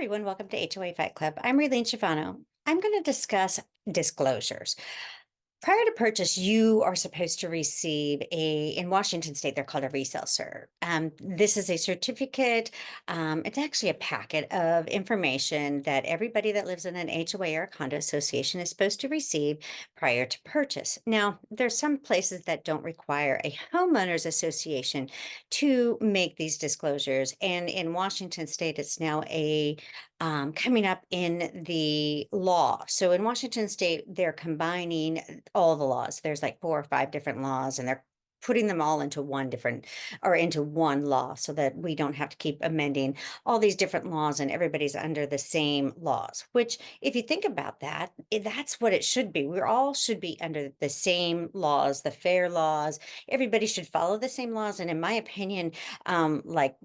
everyone, welcome to HOA Fight Club. I'm Raylene Shivano. I'm going to discuss disclosures. Prior to purchase, you are supposed to receive in Washington State, they're called a resale cert. This is a certificate. It's actually a packet of information that everybody that lives in an HOA or a condo association is supposed to receive prior to purchase. Now, there's some places that don't require a homeowners association to make these disclosures. And in Washington State, it's now coming up in the law. So in Washington State, they're combining all the laws. There's like 4 or 5 different laws, and they're putting them all into into one law so that we don't have to keep amending all these different laws and everybody's under the same laws, which if you think about that, that's what it should be. We all should be under the same laws, the fair laws. Everybody should follow the same laws. And in my opinion, like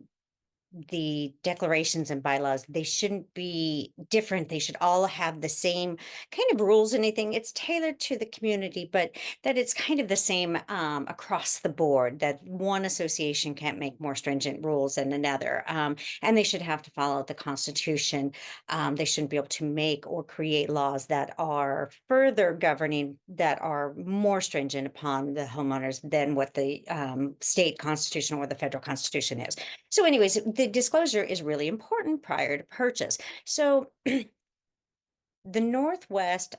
the declarations and bylaws, they shouldn't be different. They should all have the same kind of rules. Anything it's tailored to the community, but that it's kind of the same across the board, that one association can't make more stringent rules than another. And they should have to follow the Constitution. They shouldn't be able to make or create laws that are further governing, that are more stringent upon the homeowners than what the state constitution or the federal constitution is. So anyways, the disclosure is really important prior to purchase. So the Northwest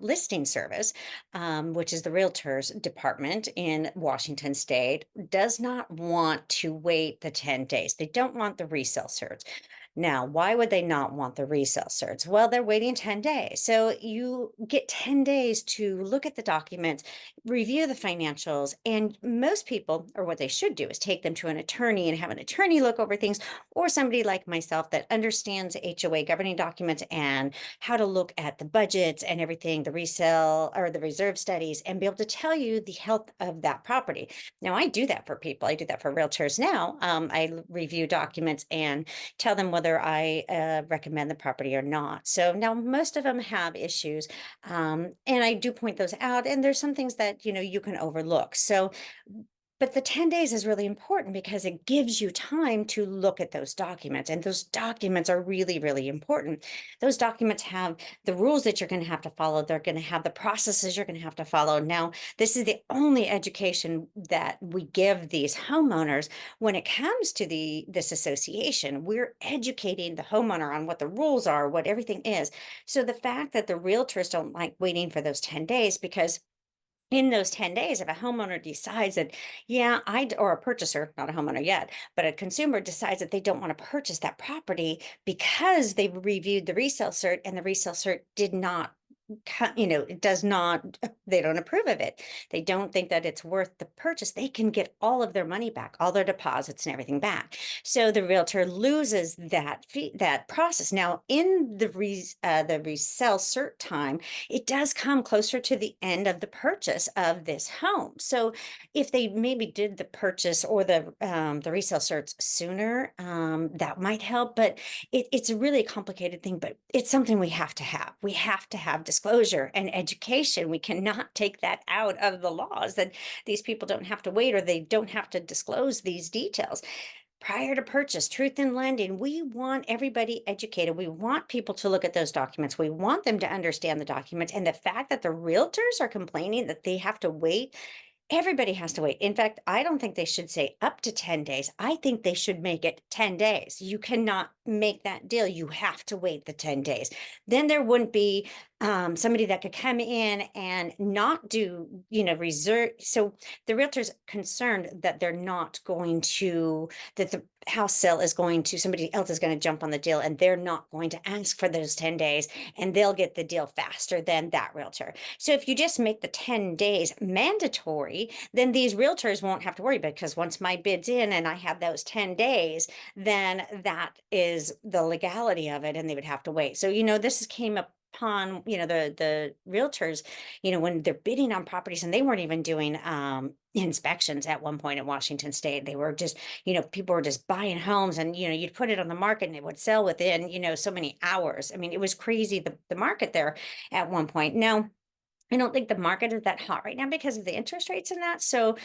Listing Service, which is the realtors department in Washington State, does not want to wait the 10 days. They don't want the resale certs. Now, why would they not want the resale certs? Well, they're waiting 10 days. So you get 10 days to look at the documents, review the financials, and most people, or what they should do, is take them to an attorney and have an attorney look over things, or somebody like myself that understands HOA governing documents and how to look at the budgets and everything, the resale or the reserve studies, and be able to tell you the health of that property. Now, I do that for people. I do that for realtors now. I review documents and tell them whether I recommend the property or not. So now most of them have issues, and I do point those out. And there's some things that you can overlook. So but the 10 days is really important because it gives you time to look at those documents. And those documents are really, really important. Those documents have the rules that you're going to have to follow. They're going to have the processes you're going to have to follow. Now, this is the only education that we give these homeowners when it comes to this association. We're educating the homeowner on what the rules are, what everything is. So the fact that the realtors don't like waiting for those 10 days, because in those 10 days, if a homeowner decides that, yeah, or a purchaser, not a homeowner yet, but a consumer decides that they don't want to purchase that property because they've reviewed the resale cert and the resale cert did not, it does not, they don't approve of it. They don't think that it's worth the purchase. They can get all of their money back, all their deposits and everything back. So the realtor loses that fee, that process. Now, in the resale cert time, it does come closer to the end of the purchase of this home. So if they maybe did the purchase or the resale certs sooner, that might help. But it's a really complicated thing, but it's something we have to have. We have to have disclosure and education. We cannot take that out of the laws, that these people don't have to wait or they don't have to disclose these details. Prior to purchase, truth in lending, we want everybody educated. We want people to look at those documents. We want them to understand the documents. And the fact that the realtors are complaining that they have to wait, everybody has to wait. In fact, I don't think they should say up to 10 days. I think they should make it 10 days. You cannot make that deal. You have to wait the 10 days. Then there wouldn't be somebody that could come in and not do, reserve. So the realtor's concerned that they're not going to, that the house sale is going to, somebody else is going to jump on the deal and they're not going to ask for those 10 days and they'll get the deal faster than that realtor. So if you just make the 10 days mandatory, then these realtors won't have to worry, because once my bid's in and I have those 10 days, then that is the legality of it and they would have to wait. So, this came up upon the realtors when they're bidding on properties, and they weren't even doing inspections at one point in Washington State. They were just people were just buying homes, and you'd put it on the market and it would sell within so many hours. I mean, it was crazy, the market there at one point. Now, I don't think the market is that hot right now because of the interest rates and that. So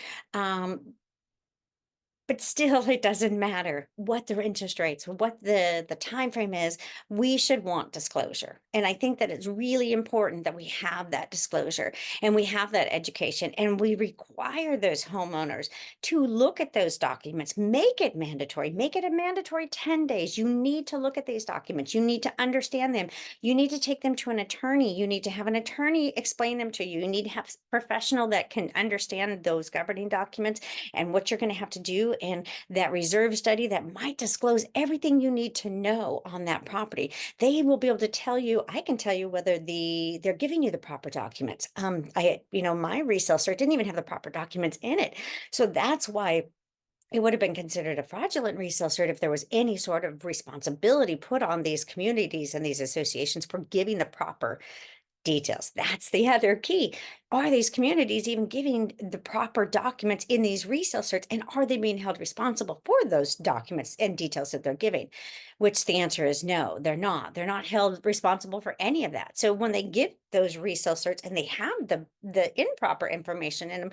But still, it doesn't matter what their interest rates, what the time frame is. We should want disclosure. And I think that it's really important that we have that disclosure and we have that education and we require those homeowners to look at those documents, make it a mandatory 10 days. You need to look at these documents. You need to understand them. You need to take them to an attorney. You need to have an attorney explain them to you. You need to have a professional that can understand those governing documents and what you're going to have to do, and that reserve study that might disclose everything you need to know on that property. They will be able to tell you, I can tell you whether they're giving you the proper documents. My resale cert didn't even have the proper documents in it. So that's why it would have been considered a fraudulent resale cert if there was any sort of responsibility put on these communities and these associations for giving the proper details. That's the other key. Are these communities even giving the proper documents in these resale certs? And are they being held responsible for those documents and details that they're giving? Which the answer is no, they're not. They're not held responsible for any of that. So when they get those resale certs and they have the improper information in them,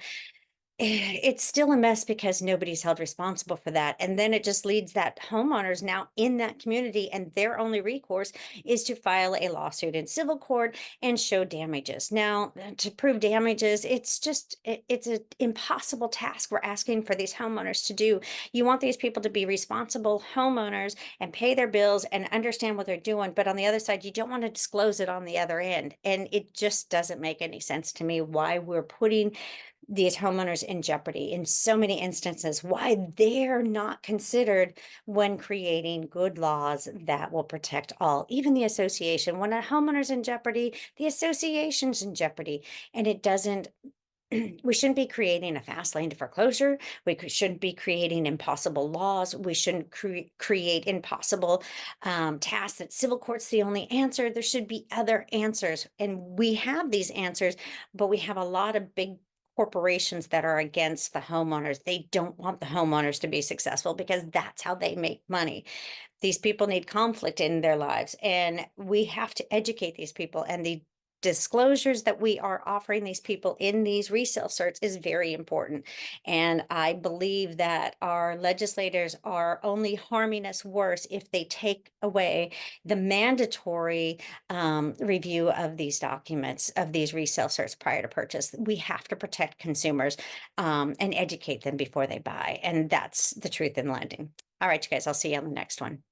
it's still a mess because nobody's held responsible for that. And then it just leads that homeowners now in that community, and their only recourse is to file a lawsuit in civil court and show damages. Now, to prove damages, it's an impossible task we're asking for these homeowners to do. You want these people to be responsible homeowners and pay their bills and understand what they're doing. But on the other side, you don't want to disclose it on the other end. And it just doesn't make any sense to me why we're putting these homeowners in jeopardy in so many instances, why they're not considered when creating good laws that will protect all, even the association. When a homeowner's in jeopardy, the association's in jeopardy. And it doesn't, we shouldn't be creating a fast lane to foreclosure. Shouldn't be creating impossible laws. We shouldn't create impossible tasks that civil court's the only answer. There should be other answers. And we have these answers, but we have a lot of big corporations that are against the homeowners. They don't want the homeowners to be successful because that's how they make money. These people need conflict in their lives, and we have to educate these people. And the disclosures that we are offering these people in these resale certs is very important. And I believe that our legislators are only harming us worse if they take away the mandatory review of these documents, of these resale certs prior to purchase. We have to protect consumers and educate them before they buy. And that's the truth in lending. All right, you guys, I'll see you on the next one.